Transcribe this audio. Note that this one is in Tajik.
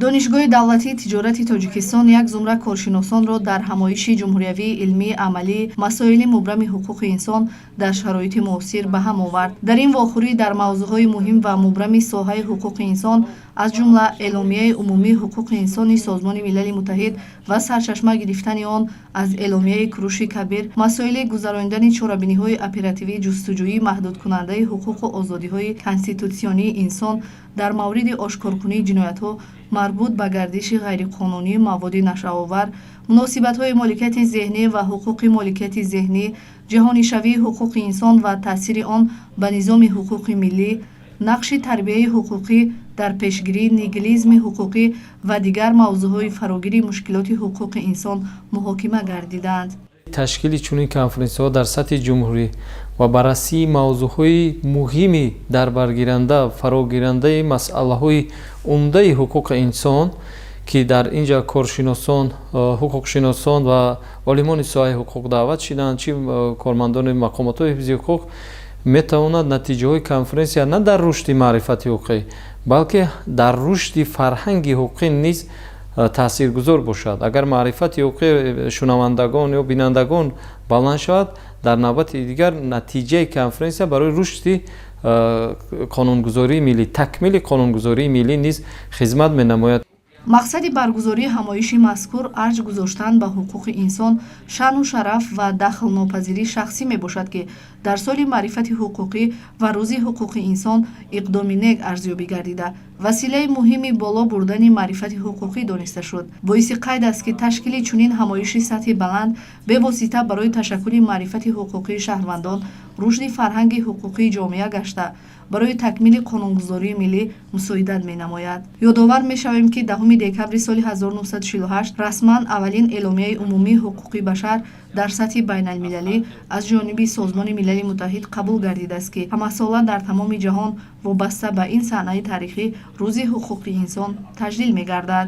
донишгоҳи давлатии тиҷорати тоҷикистон як зумра коршиносонро дар ҳамоиши ҷумҳуриявии илмии амалии масоили мубрами ҳуқуқи инсон дар шароити муосир ба ҳам овард. дар ин вохӯрӣ дар мавзӯъҳои муҳим ва мубрами соҳаи ҳуқуқи инсон аз ҷумла эъломияи умумии ҳуқуқи инсони созмони милали муттаҳид ва сарчашма гирифтани он аз эъломияи куруши кабир, масоили гузарондани чорабиниҳои оперативии ҷустуҷӯии маҳдудкунандаи ҳуқуқу озодиҳои конститутсионии инсон дар мавриди ошкоркунии ҷиноятҳо марбут ба гардиши ғайриқонунии маводи нашаовар, муносибатҳои моликияти зеҳнӣ ва ҳуқуқи моликияти зеҳнӣ, ҷаҳонишавии ҳуқуқи инсон ва таъсири он ба низоми ҳуқуқи миллӣ, нақши тарбияи ҳуқуқӣ дар пешгирии нигилизми ҳуқуқӣ ва дигар мавзӯъҳои фарогири мушкилоти ҳуқуқи инсон муҳокима гардиданд. ташкили чунин конференсияҳо дар сатҳи ҷумҳурӣ ва баррасии мавзӯъҳои муҳими дарбаргиранда фарогирандаи масъалаҳои умдаи ҳуқуқи инсон ки дар инҷа коршиносон, ҳуқуқшиносон ва олимони соҳаи ҳуқуқ даъват шиданд, чӣ кормандони мақомотҳои ҳифзи ҳуқуқ, метавонад натиҷаҳои конференсия на дар рушди маърифати ҳуқуқӣ, балки дар рушди фарҳанги ҳуқуқӣ низ таъсиргузор бошад. агар маърифати ҳуқуқи шунавандагон ё бинандагон баланд шавад, дар навбати дигар натиҷаи конференсия барои рушди қонунгузории миллӣ, такмили қонунгузории миллӣ низ хизмат менамояд. мақсади баргузории ҳамоиши мазкур арҷ гузоштан ба ҳуқуқи инсон, шаъну шараф ва дахлнопазирии шахсӣ мебошад ки дар соли маърифати ҳуқуқӣ ва рӯзи ҳуқуқи инсон иқдоми нек арзёбӣ гардида василаи муҳими боло бурдани маърифати ҳуқуқӣ дониста шуд. боиси қайд аст ки ташкили чунин ҳамоиши сатҳи баланд бевосита барои ташаккули маърифати ҳуқуқии шаҳрвандон, рушди фарҳанги ҳуқуқии ҷомеа гашта барои такмили қонунгузории миллӣ мусоидат менамояд. ёдовар мешавем ки 10 декабри соли 1948 расман аввалин эъломияи умумии ҳуқуқи башар дар сатҳи байналмилалӣ аз ҷониби Созмони Милали Муттаҳид қабул гардидааст ки ҳамасола дар тамоми ҷаҳон вобаста ба ин саҳнаи таърихӣ рӯзи ҳуқуқи инсон таҷлил мегардад.